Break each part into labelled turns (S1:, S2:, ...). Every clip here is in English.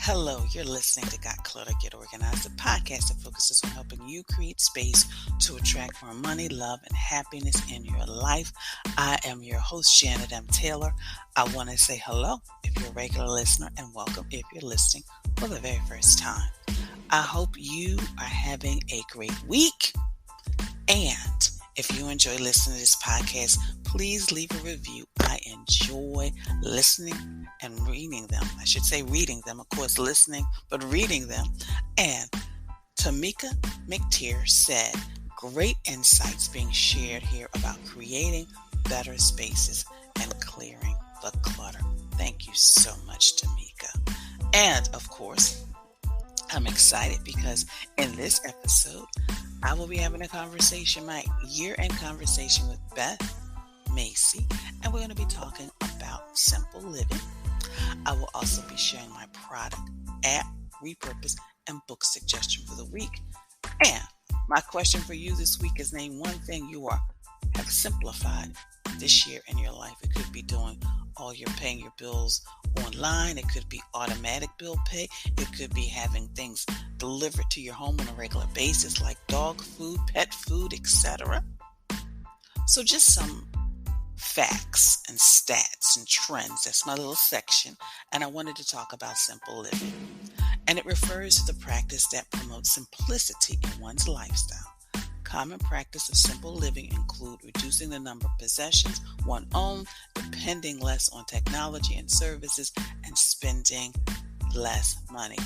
S1: Hello, you're listening to Got Clutter, Get Organized, a podcast that focuses on helping you create space to attract more money, love, and happiness in your life. I am your host, Janet M. Taylor. I want to say hello if you're a regular listener and welcome if you're listening for the very first time. I hope you are having a great week. And if you enjoy listening to this podcast, please leave a review. I enjoy listening and reading them. I should say reading them, of course, listening, but reading them. And Tamika McTeer said, great insights being shared here about creating better spaces and clearing the clutter. Thank you so much, Tamika. And of course, I'm excited because in this episode, I will be having a conversation, my year-end conversation with Beth Macy, and we're going to be talking about simple living. I will also be sharing my product, app, repurpose, and book suggestion for the week. And my question for you this week is name one thing you have simplified this year in your life. It could be doing all your paying your bills online. It could be automatic bill pay. It could be having things delivered to your home on a regular basis like dog food, pet food, etc. So just some facts and stats and trends. That's my little section. And I wanted to talk about simple living. And it refers to the practice that promotes simplicity in one's lifestyle. Common practice of simple living include reducing the number of possessions one owns, depending less on technology and services, and spending less money.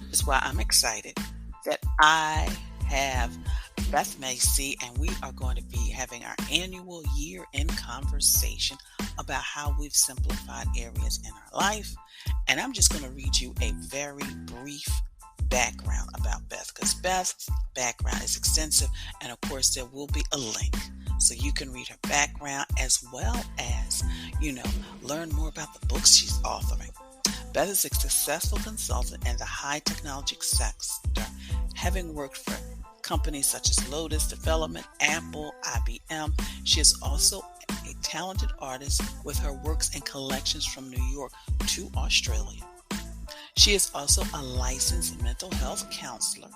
S1: That's why I'm excited that I have Beth Macy, and we are going to be having our annual year-end conversation about how we've simplified areas in our life. And I'm just going to read you a very brief background about Beth, because Beth's background is extensive, and of course there will be a link so you can read her background as well as, learn more about the books she's authoring. Beth is a successful consultant in the high technology sector, having worked for companies such as Lotus Development, Apple, IBM. She is also a talented artist with her works and collections from New York to Australia. She is also a licensed mental health counselor,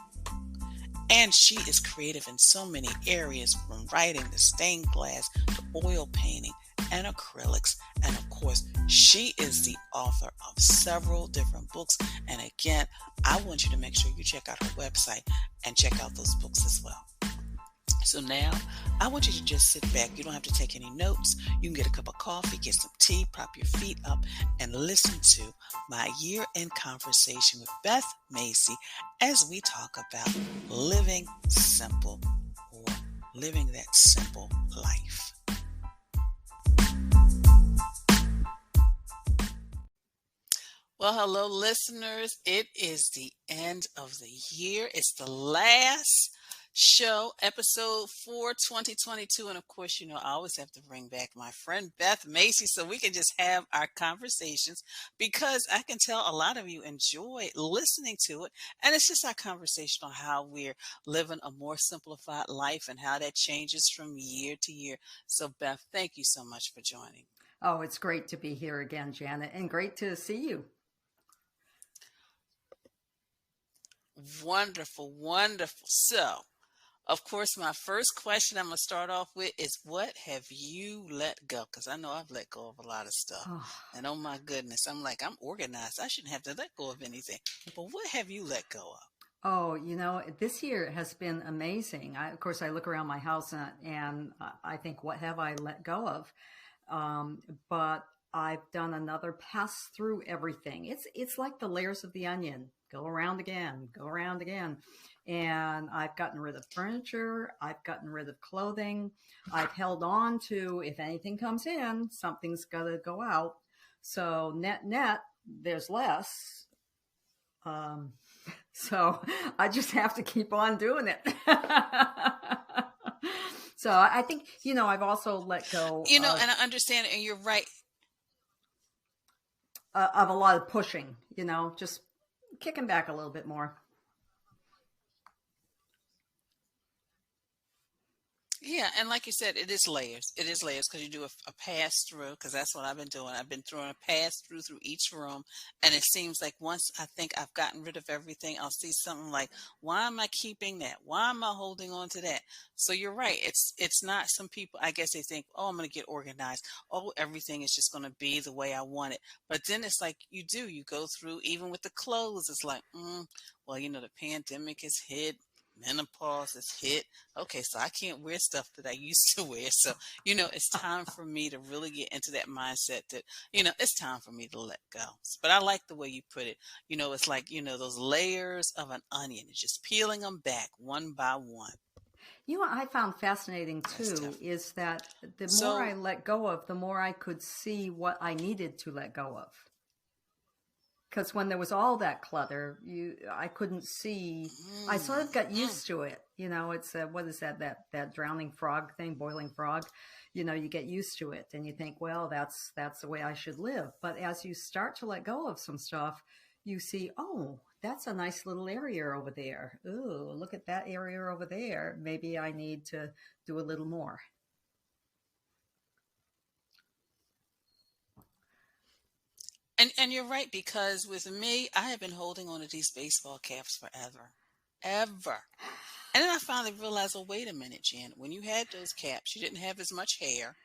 S1: and she is creative in so many areas, from writing to stained glass to oil painting and acrylics. And of course, she is the author of several different books. And again, I want you to make sure you check out her website and check out those books as well. So now, I want you to just sit back. You don't have to take any notes. You can get a cup of coffee, get some tea, prop your feet up, and listen to my year-end conversation with Beth Macy as we talk about living simple, or living that simple life. Well, hello, listeners. It is the end of the year. It's the last show, episode for 2022. And of course, I always have to bring back my friend Beth Macy so we can just have our conversations, because I can tell a lot of you enjoy listening to it. And it's just our conversation on how we're living a more simplified life and how that changes from year to year. So Beth, thank you so much for joining.
S2: Oh, it's great to be here again, Janet, and great to see you.
S1: Wonderful, wonderful. So, of course, my first question I'm going to start off with is, what have you let go? Because I know I've let go of a lot of stuff. And oh my goodness, I'm organized. I shouldn't have to let go of anything. But what have you let go of?
S2: Oh, this year has been amazing. Of course, I look around my house and I think, what have I let go of? But I've done another pass through everything. It's like the layers of the onion. Go around again. And I've gotten rid of furniture. I've gotten rid of clothing. I've held on to, if anything comes in, something's got to go out. So net, there's less. So I just have to keep on doing it. So I think, I've also let go.
S1: And I understand, and you're right.
S2: Of a lot of pushing, just kicking back a little bit more.
S1: Yeah, and like you said, it is layers. It is layers because you do a pass through, because that's what I've been doing. I've been throwing a pass through each room, and it seems like once I think I've gotten rid of everything, I'll see something like, "Why am I keeping that? Why am I holding on to that?" So you're right. It's not some people. I guess they think, "Oh, I'm going to get organized. Oh, everything is just going to be the way I want it." But then it's like you do. You go through even with the clothes. It's like, well, the pandemic has hit. Menopause has hit. Okay, so I can't wear stuff that I used to wear. So, it's time for me to really get into that mindset that, it's time for me to let go. But I like the way you put it. It's like, those layers of an onion. It's just peeling them back one by one.
S2: What I found fascinating
S1: That's
S2: too
S1: tough.
S2: is that the more I
S1: So,
S2: let go of, the more I could see what I needed to let go of. Because when there was all that clutter, I couldn't see. I sort of got
S1: mm.
S2: used to it. It's what is that drowning frog thing, boiling frog. You get used to it, and you think, well, that's the way I should live. But as you start to let go of some stuff, you see, oh, that's a nice little area over there. Ooh, look at that area over there. Maybe I need to do a little more.
S1: And you're right, because with me, I have been holding on to these baseball caps forever. Ever. And then I finally realized, oh, wait a minute, Jan. When you had those caps, you didn't have as much hair.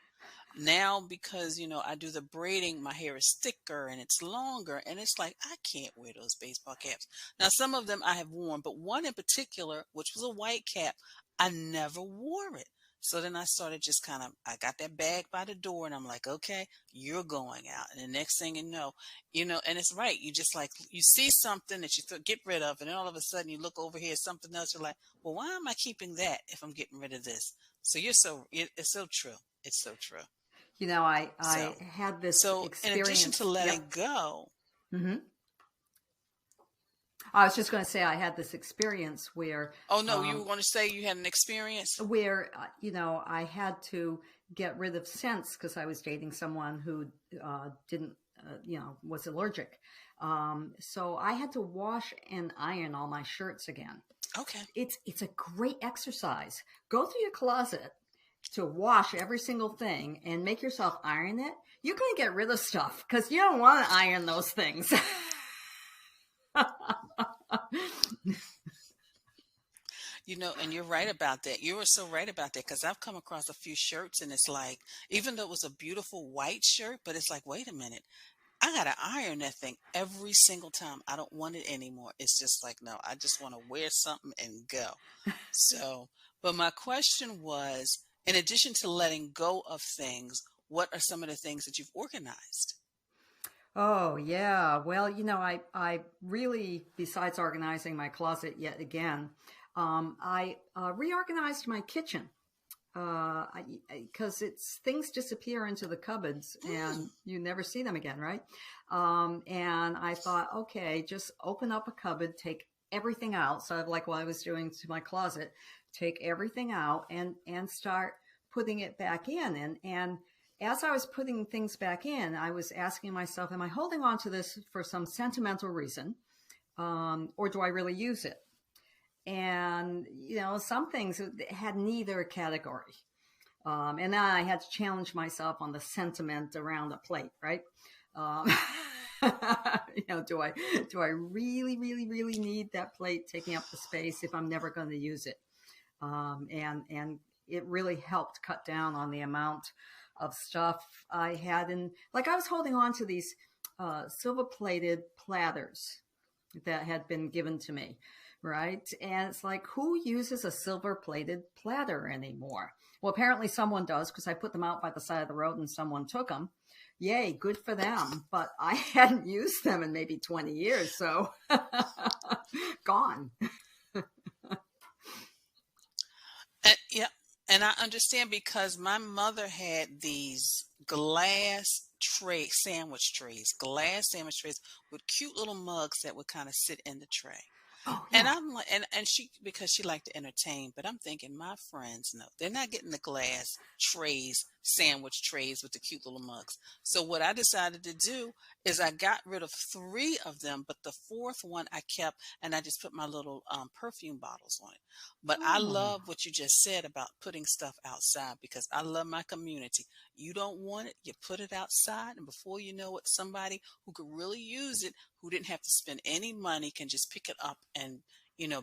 S1: Now, because I do the braiding, my hair is thicker and it's longer, and it's like I can't wear those baseball caps. Now, some of them I have worn, but one in particular, which was a white cap, I never wore it. So then I started just I got that bag by the door, and I'm like, okay, you're going out. And the next thing and it's right. You just like, you see something that you get rid of, and then all of a sudden you look over here at something else. You're like, well, why am I keeping that if I'm getting rid of this? So it's so true. It's so true.
S2: I
S1: So,
S2: had this
S1: so in addition to
S2: experience. Yep.
S1: letting go,
S2: Hmm. I was just going to say I had this experience
S1: oh no, you were
S2: um,
S1: going to say you had an experience?
S2: I had to get rid of scents because I was dating someone who didn't, was allergic. So I had to wash and iron all my shirts again.
S1: Okay.
S2: It's a great exercise. Go through your closet to wash every single thing and make yourself iron it. You're going to get rid of stuff because you don't want to iron those things.
S1: And you're right about that. You were so right about that, because I've come across a few shirts, and it's like, even though it was a beautiful white shirt, but it's like, wait a minute, I got to iron that thing every single time. I don't want it anymore. It's just like, no, I just want to wear something and go. So, but my question was, in addition to letting go of things, what are some of the things that you've organized?
S2: Oh, yeah. Well, I really, besides organizing my closet yet again, I reorganized my kitchen because it's things disappear into the cupboards
S1: Mm,
S2: and you never see them again, right? And I thought, okay, just open up a cupboard, take everything out. So, like what I was doing to my closet, take everything out and start putting it back in. And as I was putting things back in, I was asking myself, am I holding on to this for some sentimental reason? Or do I really use it? And, some things had neither category. And then I had to challenge myself on the sentiment around a plate, right? Um, do I really, really, really need that plate taking up the space if I'm never going to use it? And it really helped cut down on the amount of stuff I had. And like I was holding on to these silver plated platters that had been given to me, right? And it's like, who uses a silver plated platter anymore? Well, apparently someone does because I put them out by the side of the road and someone took them. Yay, good for them. But I hadn't used them in maybe 20 years. So gone.
S1: yeah, and I understand, because my mother had these glass sandwich trays with cute little mugs that would kind of sit in the tray.
S2: Oh
S1: And
S2: yeah.
S1: I'm like, and she, because she liked to entertain, but I'm thinking my friends, no, they're not getting the glass trays, sandwich trays with the cute little mugs. So what I decided to do is I got rid of three of them, but the fourth one I kept, and I just put my little perfume bottles on it. But I
S2: Oh.
S1: love what you just said about putting stuff outside, because I love my community. You don't want it, you put it outside, and before you know it, somebody who could really use it, who didn't have to spend any money, can just pick it up and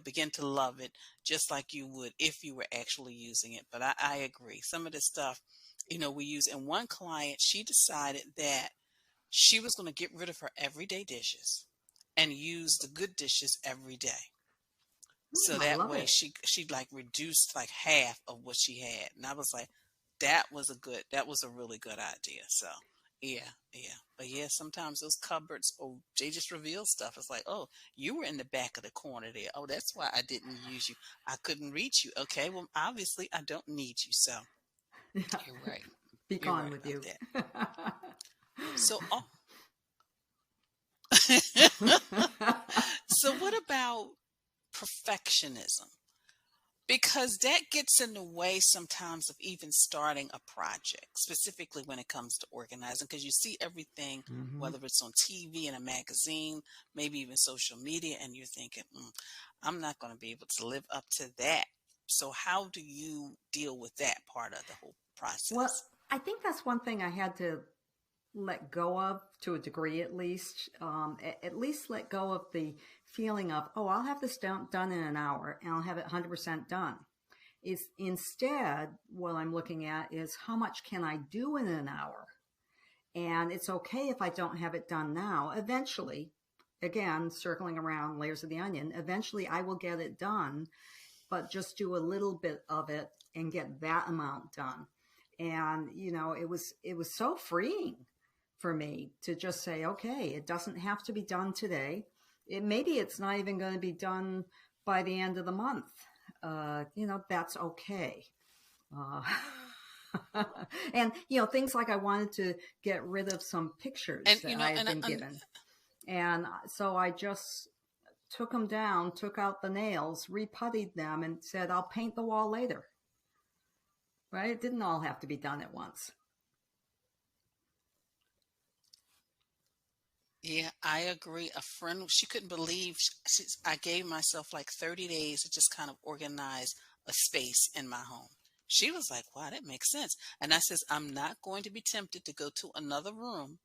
S1: begin to love it just like you would if you were actually using it. But I agree. Some of the stuff, we use. And one client, she decided that she was going to get rid of her everyday dishes and use the good dishes every day. So
S2: I
S1: that
S2: love
S1: way
S2: it.
S1: she like reduced like half of what she had. And I was like, that was a really good idea. So yeah, yeah. But yeah, sometimes those cupboards, oh, they just reveal stuff. It's like, oh, you were in the back of the corner there. Oh, that's why I didn't use you. I couldn't reach you. Okay, well, obviously I don't need you. So
S2: Yeah.
S1: you're right.
S2: Be
S1: You're
S2: gone
S1: right
S2: with
S1: about
S2: you.
S1: that. So oh so what about perfectionism? Because that gets in the way sometimes of even starting a project, specifically when it comes to organizing, because you see everything,
S2: Hmm.
S1: whether it's on TV, in a magazine, maybe even social media, and you're thinking, I'm not going to be able to live up to that. So how do you deal with that part of the whole
S2: Well,
S1: process?
S2: I think that's one thing I had to let go of to a degree, at least. At least let go of the feeling of, oh, I'll have this done in an hour and I'll have it 100% done. Is instead, what I'm looking at is how much can I do in an hour? And it's okay if I don't have it done now. Eventually, again, circling around layers of the onion, eventually I will get it done, but just do a little bit of it and get that amount done. And it was so freeing for me to just say, okay, it doesn't have to be done today. Maybe it's not even going to be done by the end of the month. That's okay. Uh, and things like I wanted to get rid of some pictures
S1: And
S2: that I had been
S1: and
S2: given, and so I just took them down, took out the nails, reputtied them, and said, I'll paint the wall later. Right? It didn't all have to be done at once.
S1: yeah, I agree. A friend, she couldn't believe I gave myself like 30 days to just kind of organize a space in my home. She was like, wow, that makes sense. And I says, I'm not going to be tempted to go to another room,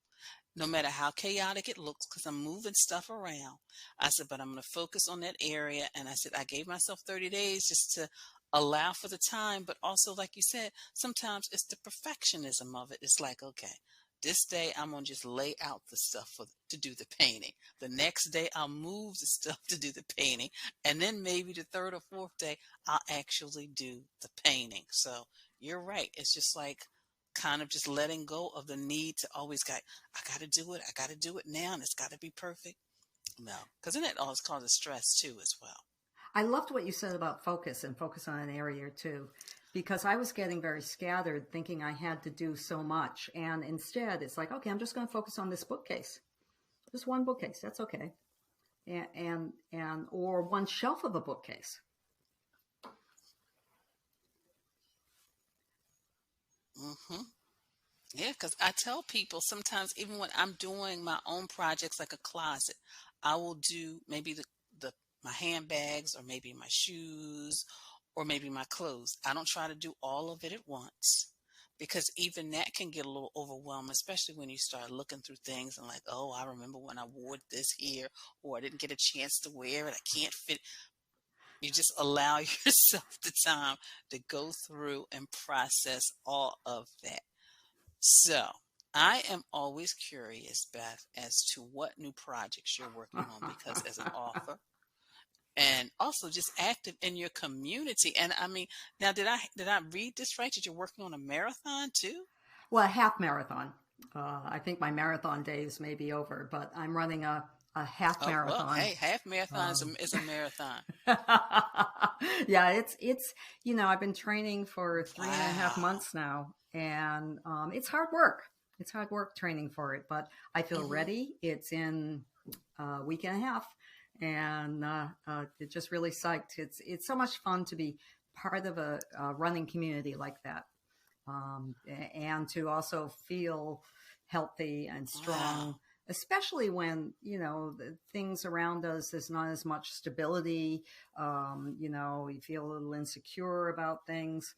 S1: no matter how chaotic it looks, because I'm moving stuff around. I said, but I'm going to focus on that area. And I said, I gave myself 30 days just to allow for the time. But also, like you said, sometimes it's the perfectionism of it. It's like, okay, this day I'm going to just lay out the stuff to do the painting. The next day I'll move the stuff to do the painting. And then maybe the third or fourth day I'll actually do the painting. So you're right. It's just like, kind of just letting go of the need to always I got to do it. I got to do it now, and it's got to be perfect. No, because then it always causes stress too, as well.
S2: I loved what you said about focus and focus on an area too, because I was getting very scattered, thinking I had to do so much. And instead, it's like, okay, I'm just going to focus on this bookcase, just one bookcase. That's okay. And or one shelf of a bookcase.
S1: Hmm. Yeah, because I tell people sometimes, even when I'm doing my own projects, like a closet, I will do maybe the my handbags, or maybe my shoes, or maybe my clothes. I don't try to do all of it at once, because even that can get a little overwhelming, especially when you start looking through things and like, oh, I remember when I wore this here, or I didn't get a chance to wear it. I can't fit. You just allow yourself the time to go through and process all of that. So, I am always curious, Beth, as to what new projects you're working on, because as an author and also just active in your community. And I mean, now did I read this right? That you're working on a marathon too?
S2: Well, a half marathon. I think my marathon days may be over, but I'm running a half
S1: Oh well,
S2: marathon.
S1: hey, half marathon is
S2: Um,
S1: a marathon.
S2: yeah, it's I've been training for 3.5
S1: Wow.
S2: months now, and it's hard work. It's hard work training for it, but I feel
S1: Hmm.
S2: ready. It's in a week and a half, and it just really psyched. It's so much fun to be part of a running community like that, and to also feel healthy and
S1: Wow.
S2: strong, especially when the things around us, there's not as much stability. You feel a little insecure about things,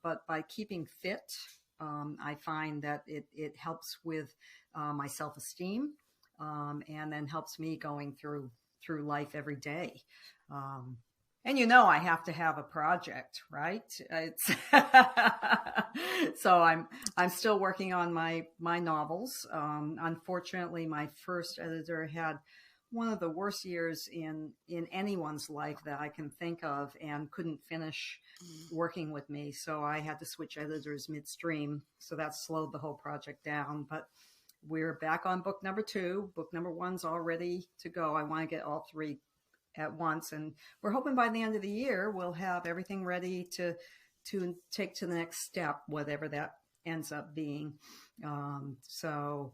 S2: but by keeping fit, I find that it helps with my self-esteem, and then helps me going through life every day. um, and I have to have a project, right? It's so I'm still working on my novels. Unfortunately, my first editor had one of the worst years in anyone's life that I can think of, and couldn't finish
S1: Mm.
S2: working with me. So I had to switch editors midstream. So that slowed the whole project down. But we're back on book number 2. Book number 1's all ready to go. I want to get all 3 at once, and we're hoping by the end of the year we'll have everything ready to take to the next step, whatever that ends up being. So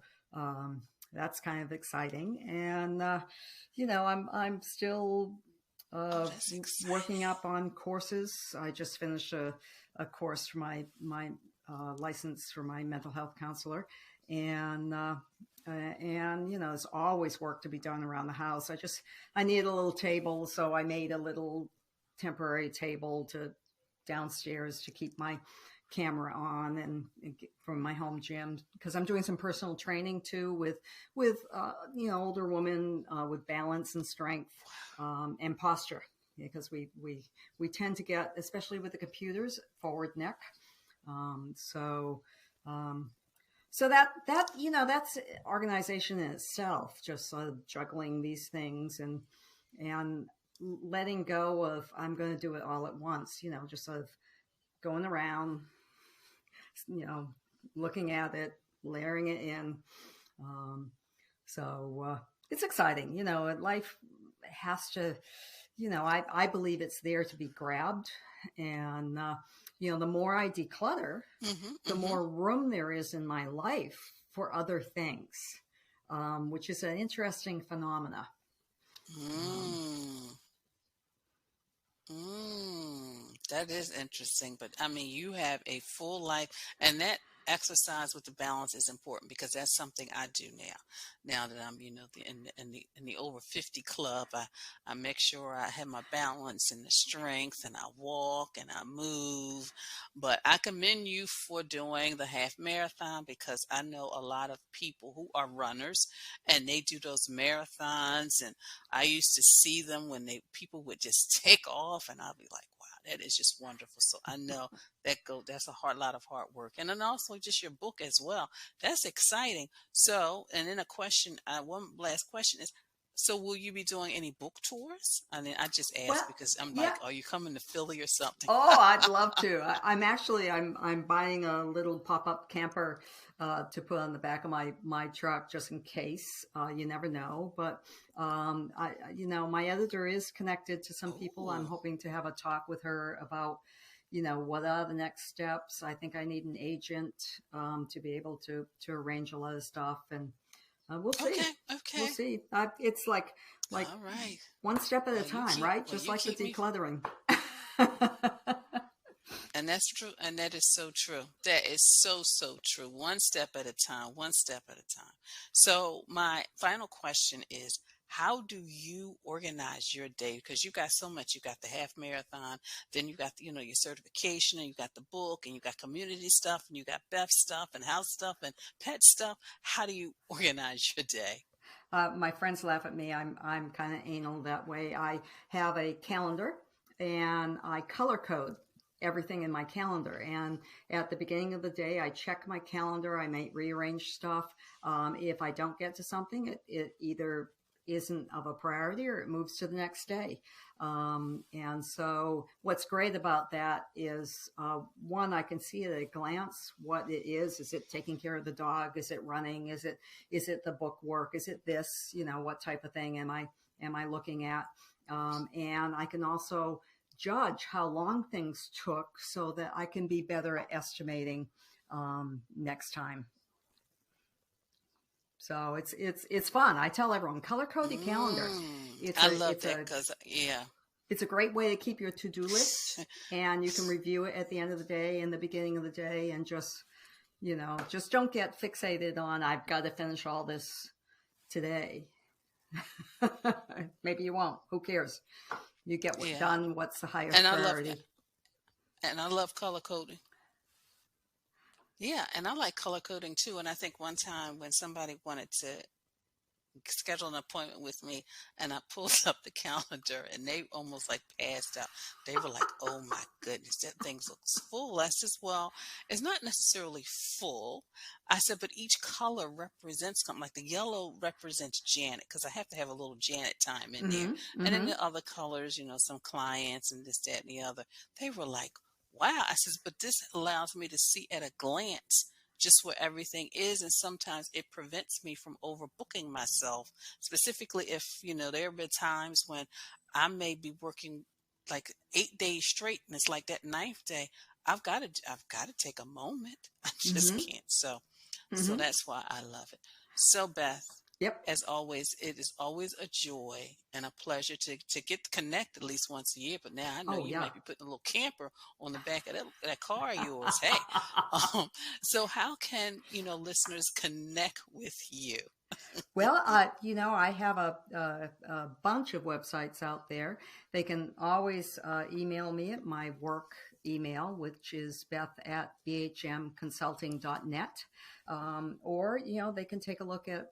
S2: that's kind of exciting, and I'm still
S1: Oh,
S2: uh,
S1: that's
S2: working
S1: exciting.
S2: up on courses. I just finished a course for my license for my mental health counselor, and there's always work to be done around the house. I need a little table, so I made a little temporary table to downstairs to keep my camera on, and from my home gym, because I'm doing some personal training too with older women, with balance and strength, and posture, because we tend to get, especially with the computers, forward neck. um, so um, so that's organization in itself, just sort of juggling these things, and letting go of I'm going to do it all at once. Just sort of going around, you know, looking at it, layering it in. Um, so it's exciting. Life has to, I believe it's there to be grabbed. And, the more I declutter,
S1: Mm-hmm,
S2: the
S1: mm-hmm.
S2: more room there is in my life for other things, which is an interesting phenomena. Um,
S1: Mm. That is interesting, but I mean, you have a full life, and that exercise with the balance is important because that's something I do now. Now that I'm, in the over 50 club, I make sure I have my balance and the strength, and I walk and I move. But I commend you for doing the half marathon, because I know a lot of people who are runners and they do those marathons, and I used to see them when people would just take off, and I'd be like, wow, that is just wonderful. So I know that's a lot of hard work. And then also just your book as well. That's exciting. So, and then one last question is, so will you be doing any book tours? I mean, I just
S2: well,
S1: asked because I'm
S2: yeah.
S1: like, are you coming to Philly or something?
S2: Oh, I'd love to. I'm buying a little pop up camper to put on the back of my truck, just in case. You never know. But my editor is connected to some people. I'm
S1: Oh,
S2: hoping to have a talk with her about what are the next steps. I think I need an agent, to be able to arrange a lot of stuff, and we'll see.
S1: okay,
S2: We'll
S1: okay.
S2: see. It's like
S1: All right.
S2: one step at a time, right?
S1: Well,
S2: Just
S1: you
S2: like the
S1: keep me.
S2: decluttering.
S1: And that's true. And that is so true. That is so, so true. One step at a time, one step at a time. So, my final question is, how do you organize your day? Because you got so much. You got the half marathon, then you got, your certification, and you got the book, and you got community stuff, and you got Beth stuff, and house stuff, and pet stuff. How do you organize your day?
S2: My friends laugh at me. I'm kind of anal that way. I have a calendar, and I color code everything in my calendar. And at the beginning of the day, I check my calendar. I might rearrange stuff. If I don't get to something, it either isn't of a priority or it moves to the next day. And so, what's great about that is, one, I can see at a glance what it is. Is it taking care of the dog? Is it running? Is it the book work? Is it this? What type of thing am I looking at? And I can also judge how long things took, so that I can be better at estimating next time. So it's fun. I tell everyone, color code your calendar.
S1: I love that because, yeah.
S2: It's a great way to keep your to-do list, and you can review it at the end of the day and the beginning of the day, and just don't get fixated on, I've got to finish all this today. Maybe you won't. Who cares? You get done what's the highest priority.
S1: And I love color coding. Yeah, and I like color coding too. And I think one time when somebody wanted to schedule an appointment with me, and I pulled up the calendar, and they almost like passed out. They were like, "Oh my goodness, that thing looks full." I said, "Well, it's not necessarily full." I said, "But each color represents something. Like the yellow represents Janet, because I have to have a little Janet time in there. And then the other colors, some clients and this, that, and the other." They were like, "Wow." I says, "But this allows me to see at a glance just where everything is, and sometimes it prevents me from overbooking myself, specifically if, there have been times when I may be working like 8 days straight, and it's like that ninth day, I've got to take a moment. I just can't. So that's why I love it. So Beth,
S2: yep.
S1: As always, it is always a joy and a pleasure to get to connect at least once a year. But now I know you might be putting a little camper on the back of that car of yours. Hey, so how can listeners connect with you?
S2: Well, I have a bunch of websites out there. They can always email me at my work email, which is beth@bhmconsulting.net. Or, they can take a look at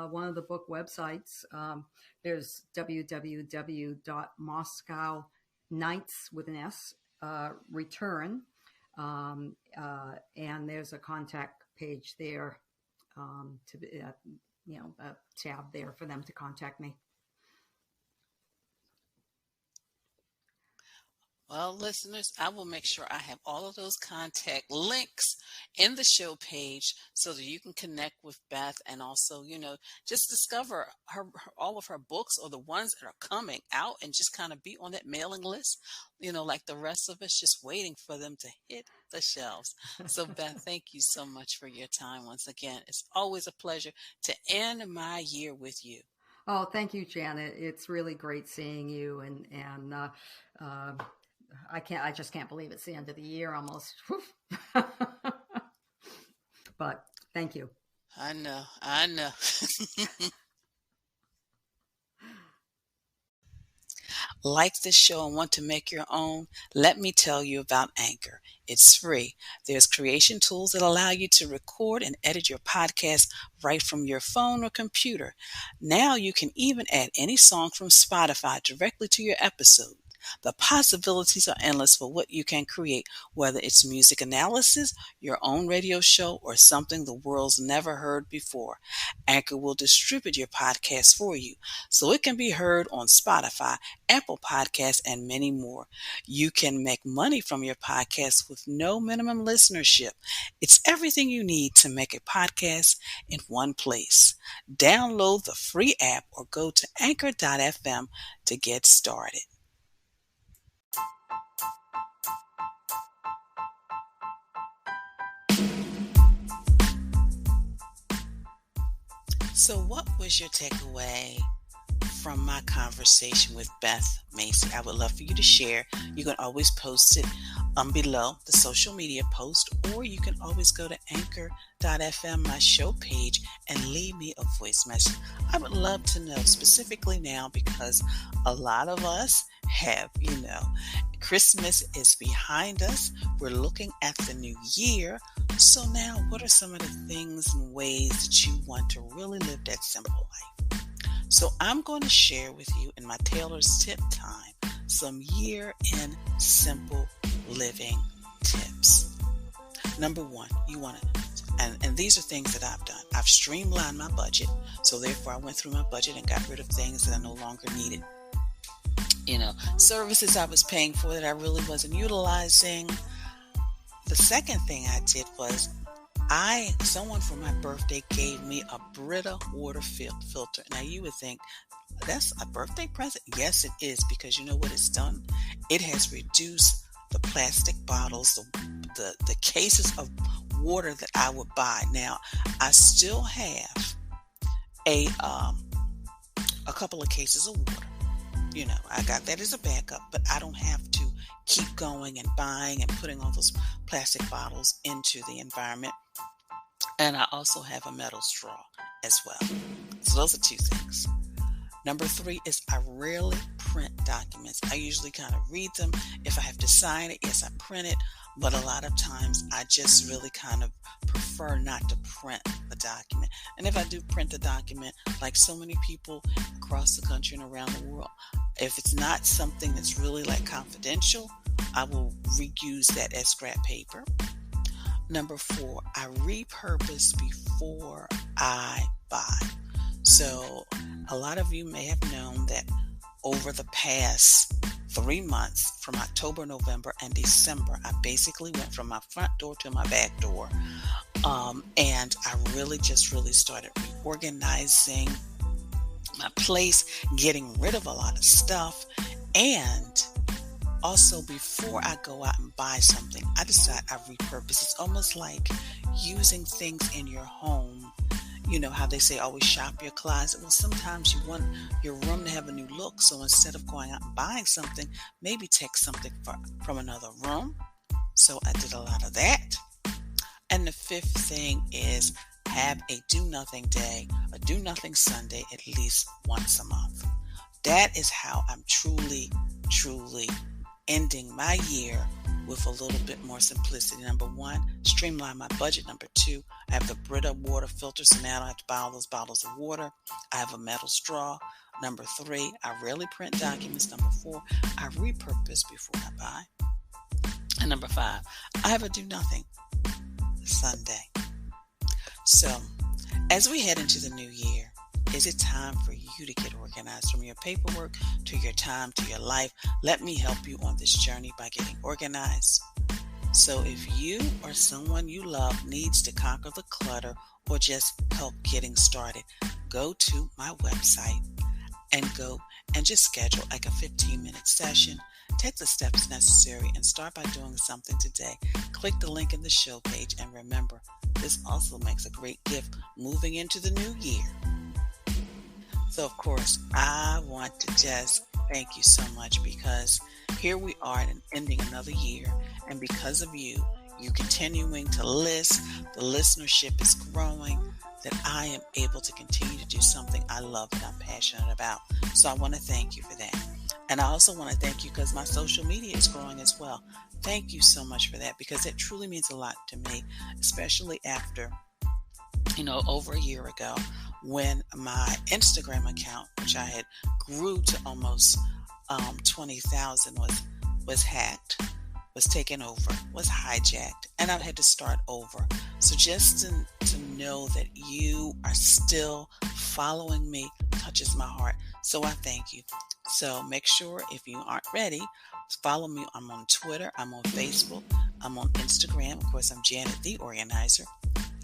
S2: one of the book websites. There's www.moscownights with an S, return. And there's a contact page there, to a tab there for them to contact me.
S1: Well, listeners, I will make sure I have all of those contact links in the show page so that you can connect with Beth, and also, just discover all of her books, or the ones that are coming out, and just kind of be on that mailing list, like the rest of us, just waiting for them to hit the shelves. So Beth, thank you so much for your time once again. It's always a pleasure to end my year with you.
S2: Oh, thank you, Janet. It's really great seeing you, and I just can't believe it's the end of the year almost. But thank you.
S1: I know. Like this show and want to make your own? Let me tell you about Anchor. It's free. There's creation tools that allow you to record and edit your podcast right from your phone or computer. Now you can even add any song from Spotify directly to your episode. The possibilities are endless for what you can create, whether it's music analysis, your own radio show, or something the world's never heard before. Anchor will distribute your podcast for you, so it can be heard on Spotify, Apple Podcasts, and many more. You can make money from your podcast with no minimum listenership. It's everything you need to make a podcast in one place. Download the free app or go to anchor.fm to get started. So what was your takeaway from my conversation with Beth Macy? I would love for you to share. You can always post it below the social media post, or you can always go to anchor.fm, my show page, and leave me a voice message. I would love to know, specifically now, because a lot of us have, Christmas is behind us. We're looking at the new year. So now, what are some of the things and ways that you want to really live that simple life? So I'm going to share with you in my Taylor's Tip Time some year-end simple living tips. Number one, you want to, and these are things that I've done. I've streamlined my budget. So therefore, I went through my budget and got rid of things that I no longer needed. Services I was paying for that I really wasn't utilizing. The second thing I did was someone for my birthday gave me a Brita water filter. Now you would think, that's a birthday present? Yes, it is, because you know what it's done? It has reduced the plastic bottles, the cases of water that I would buy. Now, I still have a couple of cases of water. I got that as a backup, but I don't have to keep going and buying and putting all those plastic bottles into the environment. And I also have a metal straw as well. So those are two things. Number 3 is I rarely print documents. I usually kind of read them. If I have to sign it, yes, I print it. But a lot of times I just really kind of prefer not to print the document. And if I do print the document, like so many people across the country and around the world, if it's not something that's really like confidential, I will reuse that as scrap paper. Number 4, I repurpose before I buy. So a lot of you may have known that over the past 3 months, from October, November, and December, I basically went from my front door to my back door. And I really started reorganizing my place, getting rid of a lot of stuff. And also, before I go out and buy something, I decide I repurpose. It's almost like using things in your home. You know how they say always shop your closet? Well, sometimes you want your room to have a new look. So instead of going out and buying something, maybe take something from another room. So I did a lot of that. And the 5th thing is have a do nothing day, a do nothing Sunday at least once a month. That is how I'm truly ending my year with a little bit more simplicity. Number 1, streamline my budget. Number 2, I have the Brita water filter, so now I don't have to buy all those bottles of water. I have a metal straw. Number 3, I rarely print documents. Number 4, I repurpose before I buy. And number 5, I have a do nothing Sunday. So, as we head into the new year, is it time for you to get organized from your paperwork to your time to your life? Let me help you on this journey by getting organized. So if you or someone you love needs to conquer the clutter or just help getting started, go to my website and go and just schedule like a 15-minute session. Take the steps necessary and start by doing something today. Click the link in the show page, and remember, this also makes a great gift moving into the new year. So, of course, I want to just thank you so much, because here we are and ending another year. And because of you continuing to list, the listenership is growing, that I am able to continue to do something I love and I'm passionate about. So I want to thank you for that. And I also want to thank you because my social media is growing as well. Thank you so much for that, because it truly means a lot to me, especially after, over a year ago, when my Instagram account, which I had grew to almost 20,000, was hacked, was taken over, was hijacked, and I had to start over. So just to know that you are still following me touches my heart. So I thank you. So make sure, if you aren't ready, follow me. I'm on Twitter, I'm on Facebook, I'm on Instagram. Of course, I'm Janet the Organizer.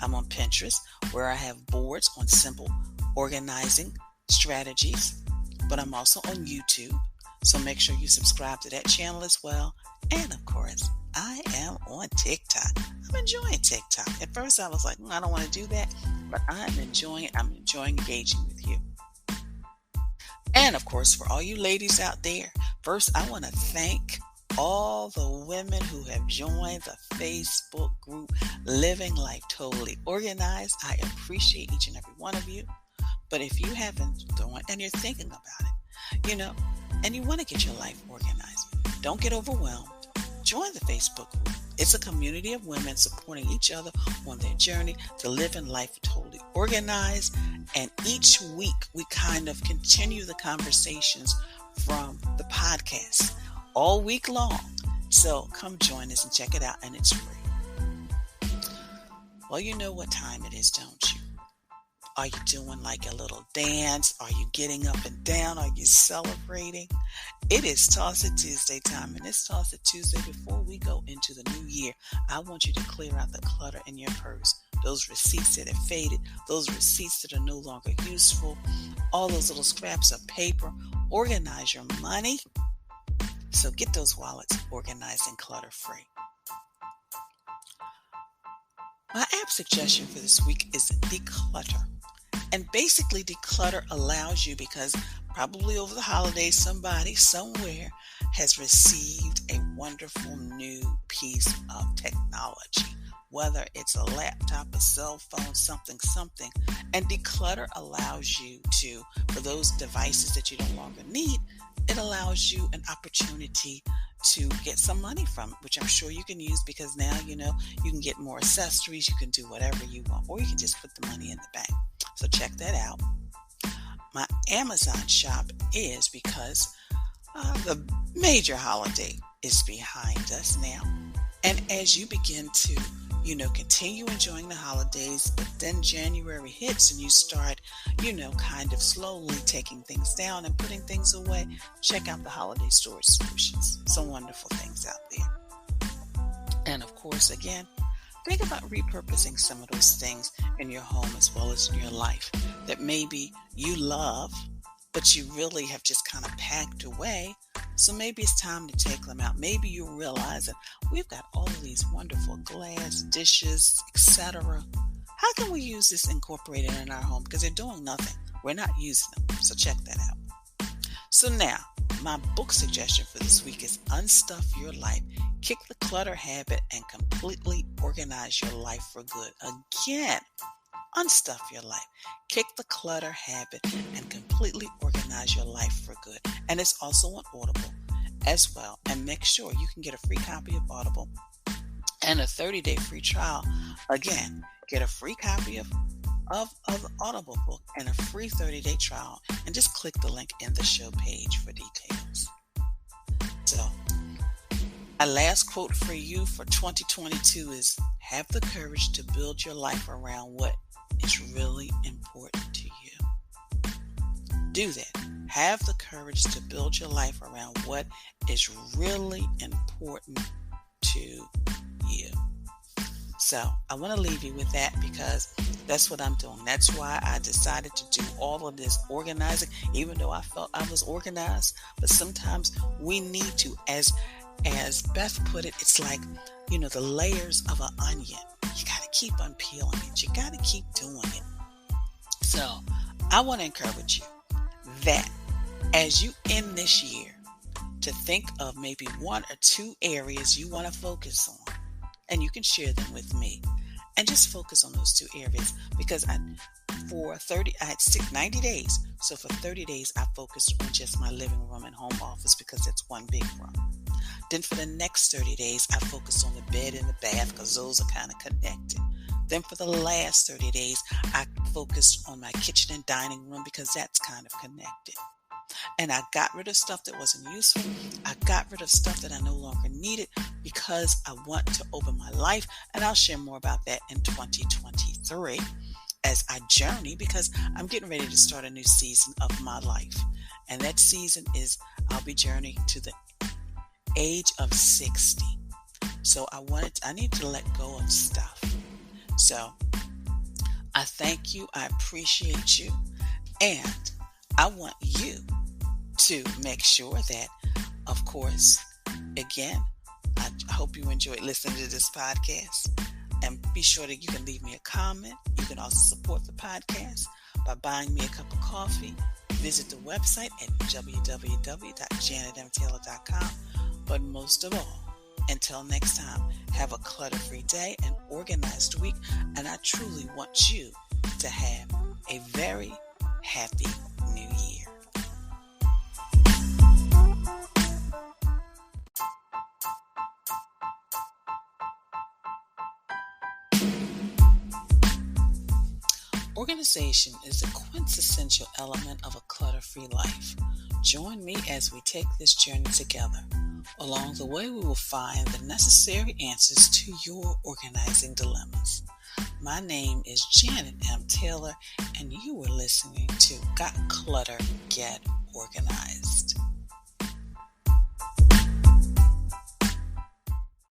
S1: I'm on Pinterest, where I have boards on simple organizing strategies, but I'm also on YouTube. So make sure you subscribe to that channel as well. And of course, I am on TikTok. I'm enjoying TikTok. At first I was like, I don't want to do that, but I'm enjoying it. I'm enjoying engaging with you. And of course, for all you ladies out there, first I want to thank all the women who have joined the Facebook group Living Life Totally Organized. I appreciate each and every one of you. But if you haven't joined and you're thinking about it, and you want to get your life organized, don't get overwhelmed. Join the Facebook group. It's a community of women supporting each other on their journey to living life totally organized. And each week we kind of continue the conversations from the podcast all week long. So come join us and check it out, and it's free. Well, you know what time it is, don't you? Are you doing like a little dance? Are you getting up and down? Are you celebrating? It is Toss It Tuesday time, and it's Toss It Tuesday. Before we go into the new year, I want you to clear out the clutter in your purse. Those receipts that have faded, those receipts that are no longer useful, all those little scraps of paper. Organize your money. So get those wallets organized and clutter-free. My app suggestion for this week is declutter. And basically, declutter allows you, because probably over the holidays, somebody somewhere has received a wonderful new piece of technology, whether it's a laptop, a cell phone, something. And declutter allows you to, for those devices that you no longer need, it allows you an opportunity to get some money from it, which I'm sure you can use, because now, you can get more accessories, you can do whatever you want, or you can just put the money in the bank. So check that out. My Amazon shop is, because the major holiday is behind us now. And as you begin to, continue enjoying the holidays, but then January hits and you start, kind of slowly taking things down and putting things away, check out the holiday storage solutions. Some wonderful things out there. And of course, again, think about repurposing some of those things in your home as well as in your life that maybe you love, but you really have just kind of packed away. So maybe it's time to take them out. Maybe you realize that we've got all of these wonderful glass, dishes, etc. How can we use this incorporated in our home? Because they're doing nothing. We're not using them. So check that out. So now, my book suggestion for this week is Unstuff Your Life. Kick the clutter habit and completely organize your life for good. Again, unstuff your life. Kick the clutter habit and completely organize your life for good. And it's also on Audible as well. And make sure you can get a free copy of Audible and a 30-day free trial. Again, get a free copy of the Audible book and a free 30-day trial. And just click the link in the show page for details. So, my last quote for you for 2022 is, have the courage to build your life around what is really important to you. Do that. Have the courage to build your life around what is really important to you. So I want to leave you with that, because that's what I'm doing. That's why I decided to do all of this organizing, even though I felt I was organized. But sometimes we need to, as Beth put it, it's like, the layers of an onion. You got to keep on peeling it. You got to keep doing it. So I want to encourage you that as you end this year, to think of maybe one or two areas you want to focus on, and you can share them with me, and just focus on those two areas, because I had 90 days. So for 30 days, I focused on just my living room and home office, because it's one big room. Then for the next 30 days, I focused on the bed and the bath, because those are kind of connected. Then for the last 30 days, I focused on my kitchen and dining room, because that's kind of connected. And I got rid of stuff that wasn't useful. I got rid of stuff that I no longer needed, because I want to open my life. And I'll share more about that in 2023 as I journey, because I'm getting ready to start a new season of my life. And that season is, I'll be journeying to the age of 60. So I need to let go of stuff. So I thank you. I appreciate you. And I want you to make sure that, of course, again, I hope you enjoyed listening to this podcast. And be sure that you can leave me a comment. You can also support the podcast by buying me a cup of coffee. Visit the website at www.janetmtaylor.com. But most of all, until next time, have a clutter-free day, an organized week, and I truly want you to have a very happy New Year. Organization is a quintessential element of a clutter-free life. Join me as we take this journey together. Along the way, we will find the necessary answers to your organizing dilemmas. My name is Janet M. Taylor, and you are listening to Got Clutter, Get Organized.